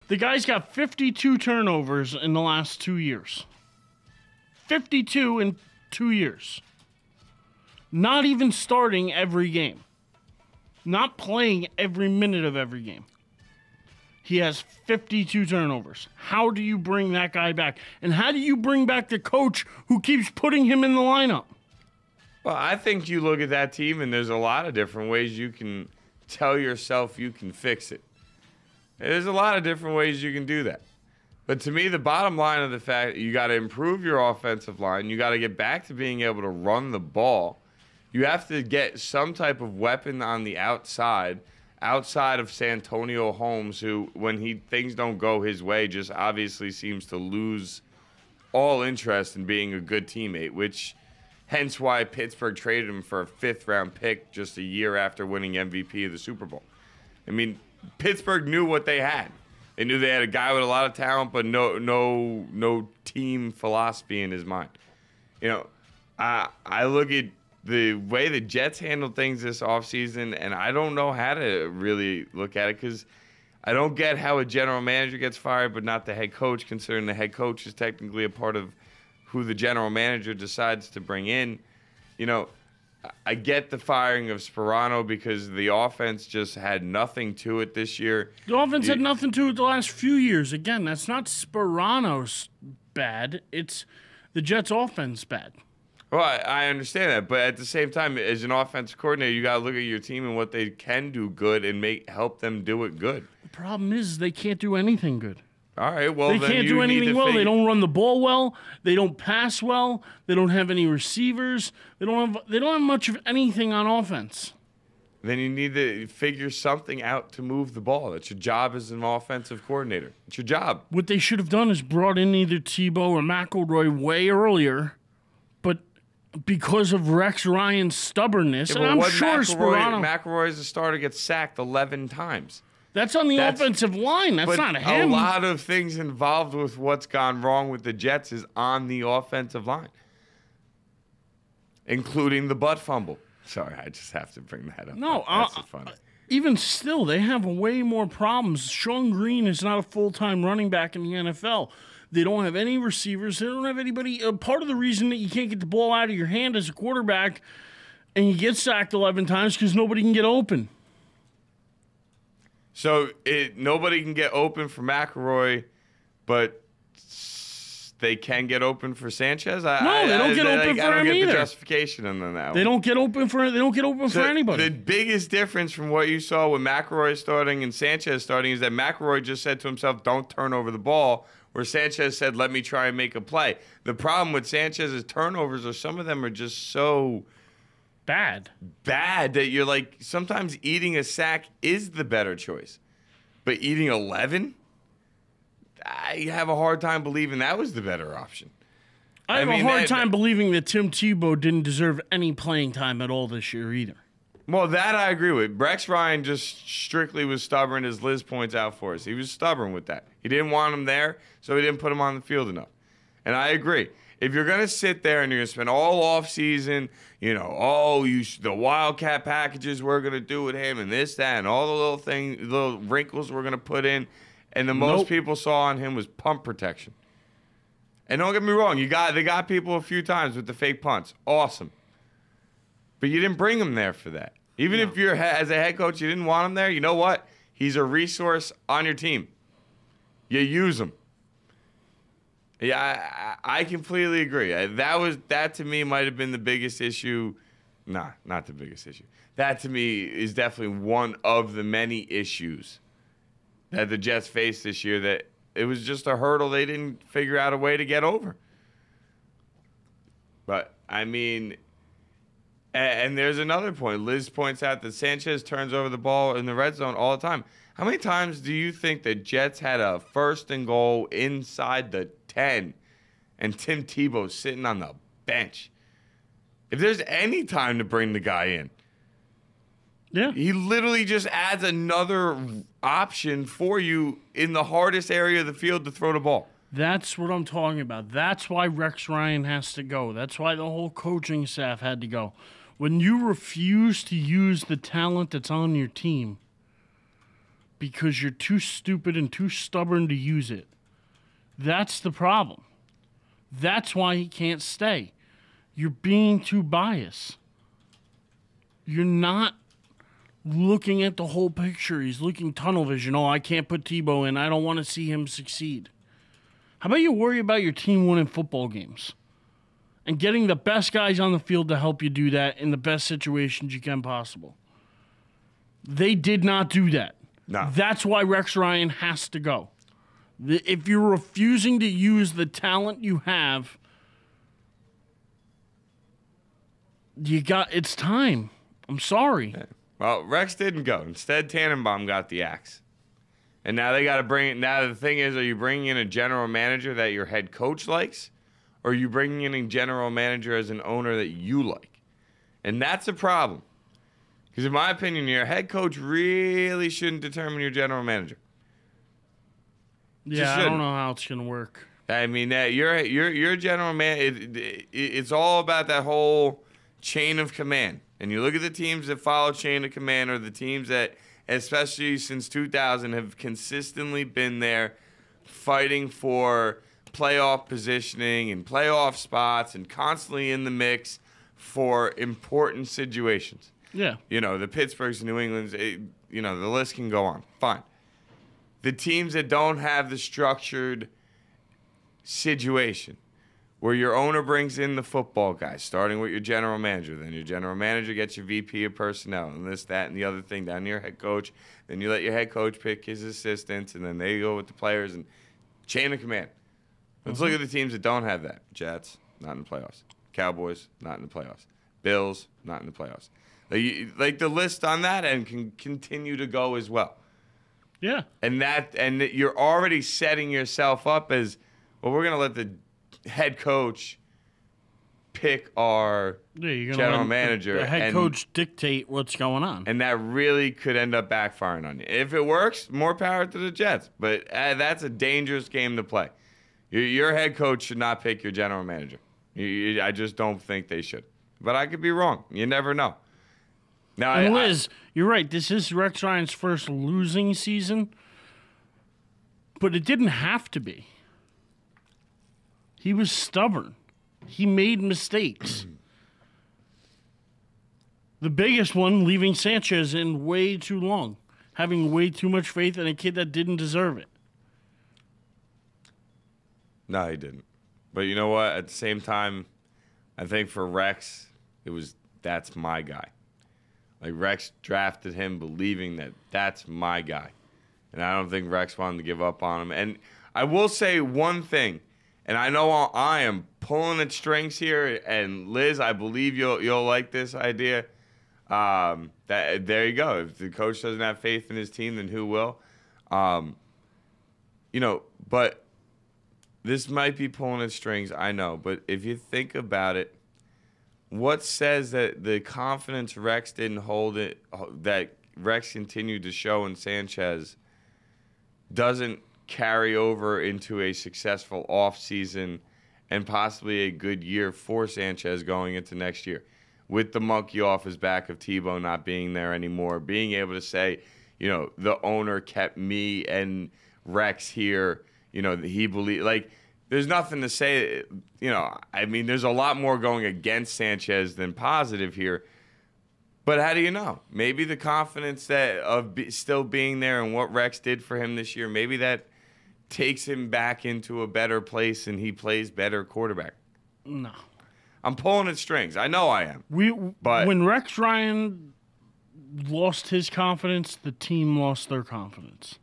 The guy's got 52 turnovers in the last 2 years. 52 in 2 years. Not even starting every game. Not playing every minute of every game. He has 52 turnovers. How do you bring that guy back? And how do you bring back the coach who keeps putting him in the lineup? Well, I think you look at that team, and there's a lot of different ways you can tell yourself you can fix it. There's a lot of different ways you can do that. But to me, the bottom line of the fact you got to improve your offensive line. You got to get back to being able to run the ball. You have to get some type of weapon on the outside of Santonio Holmes, who, when things don't go his way, just obviously seems to lose all interest in being a good teammate, which hence why Pittsburgh traded him for a 5th-round pick just a year after winning MVP of the Super Bowl. I mean, Pittsburgh knew what they had. They knew they had a guy with a lot of talent, but no team philosophy in his mind. You know, I look at the way the Jets handled things this offseason, and I don't know how to really look at it because I don't get how a general manager gets fired but not the head coach, considering the head coach is technically a part of who the general manager decides to bring in. You know, I get the firing of Sperano because the offense just had nothing to it this year. The offense had nothing to it the last few years. Again, that's not Sperano's bad. It's the Jets' offense bad. Well, I understand that, but at the same time, as an offensive coordinator, you got to look at your team and what they can do good and help them do it good. The problem is they can't do anything good. All right, well, they then can't do anything well. They don't run the ball well. They don't pass well. They don't have any receivers. They don't have much of anything on offense. Then you need to figure something out to move the ball. That's your job as an offensive coordinator. It's your job. What they should have done is brought in either Tebow or McElroy way earlier, but because of Rex Ryan's stubbornness, and I'm sure McElroy as a starter gets sacked 11 times. That's on the offensive line. That's not him. A lot of things involved with what's gone wrong with the Jets is on the offensive line, including the butt fumble. Sorry, I just have to bring that up. No, that's funny. Even still, they have way more problems. Sean Green is not a full-time running back in the NFL. They don't have any receivers. They don't have anybody. Part of the reason that you can't get the ball out of your hand as a quarterback and you get sacked 11 times because nobody can get open. So nobody can get open for McElroy, but they can get open for Sanchez. They don't get open for him either. I don't get the justification in that. They don't get open for anybody. The biggest difference from what you saw with McElroy starting and Sanchez starting is that McElroy just said to himself, "Don't turn over the ball," where Sanchez said, "Let me try and make a play." The problem with Sanchez's turnovers are some of them are just so bad that you're like, sometimes eating a sack is the better choice. But eating 11, I have a hard time believing that was the better option. I have a hard time believing that Tim Tebow didn't deserve any playing time at all this year either. Well, that I agree with. Rex Ryan just strictly was stubborn, as Liz points out for us. He was stubborn with that. He didn't want him there, so he didn't put him on the field enough. And I agree. If you're going to sit there and you're going to spend all offseason, the Wildcat packages we're going to do with him and this, that, and all the little wrinkles we're going to put in, and the most people saw on him was punt protection. And don't get me wrong, they got people a few times with the fake punts. Awesome. But you didn't bring him there for that. Even if you're, as a head coach, you didn't want him there, you know what? He's a resource on your team. You use him. Yeah, I completely agree. That to me might have been the biggest issue. Nah, not the biggest issue. That to me is definitely one of the many issues that the Jets faced this year, that it was just a hurdle they didn't figure out a way to get over. But, I mean, and there's another point. Liz points out that Sanchez turns over the ball in the red zone all the time. How many times do you think the Jets had a 1st and goal inside the 10 and Tim Tebow sitting on the bench? If there's any time to bring the guy in, he literally just adds another option for you in the hardest area of the field to throw the ball. That's what I'm talking about. That's why Rex Ryan has to go. That's why the whole coaching staff had to go. When you refuse to use the talent that's on your team because you're too stupid and too stubborn to use it. That's the problem. That's why he can't stay. You're being too biased. You're not looking at the whole picture. He's looking tunnel vision. Oh, I can't put Tebow in. I don't want to see him succeed. How about you worry about your team winning football games and getting the best guys on the field to help you do that in the best situations you can possible? They did not do that. No. That's why Rex Ryan has to go. If you're refusing to use the talent you have, it's time. I'm sorry. Well, Rex didn't go. Instead, Tannenbaum got the axe. And now they got to bring it. Now the thing is, are you bringing in a general manager that your head coach likes? Or are you bringing in a general manager as an owner that you like? And that's a problem. Because in my opinion, your head coach really shouldn't determine your general manager. Yeah, I don't know how it's going to work. I mean, your general man, it's all about that whole chain of command. And you look at the teams that follow chain of command, or the teams that, especially since 2000, have consistently been there fighting for playoff positioning and playoff spots and constantly in the mix for important situations. Yeah. You know, the Pittsburghs, New Englands, the list can go on. Fine. The teams that don't have the structured situation where your owner brings in the football guys, starting with your general manager. Then your general manager gets your VP of personnel and this, that, and the other thing down to your head coach. Then you let your head coach pick his assistants, and then they go with the players and chain of command. Let's look at the teams that don't have that. Jets, not in the playoffs. Cowboys, not in the playoffs. Bills, not in the playoffs. Like the list on that end can continue to go as well. Yeah. And you're already setting yourself up as, well, we're going to let the head coach pick our general manager. The head coach dictate what's going on. And that really could end up backfiring on you. If it works, more power to the Jets. But that's a dangerous game to play. Your head coach should not pick your general manager. I just don't think they should. But I could be wrong. You never know. Now, Liz, you're right. This is Rex Ryan's first losing season. But it didn't have to be. He was stubborn. He made mistakes. The biggest one, leaving Sanchez in way too long. Having way too much faith in a kid that didn't deserve it. No, he didn't. But you know what? At the same time, I think for Rex, that's my guy. Like, Rex drafted him believing that that's my guy. And I don't think Rex wanted to give up on him. And I will say one thing. And I know I am pulling at strings here, and Liz, I believe you'll like this idea. There you go. If the coach doesn't have faith in his team, then who will? But this might be pulling at strings, I know. But if you think about it, what says that the confidence Rex didn't hold it, that Rex continued to show in Sanchez, doesn't carry over into a successful offseason and possibly a good year for Sanchez going into next year? With the monkey off his back of Tebow not being there anymore, being able to say, the owner kept me and Rex here, he believed, like, there's nothing to say, there's a lot more going against Sanchez than positive here. But how do you know? Maybe the confidence still being there and what Rex did for him this year, maybe that takes him back into a better place and he plays better quarterback. No. I'm pulling at strings. I know I am. When Rex Ryan lost his confidence, the team lost their confidence.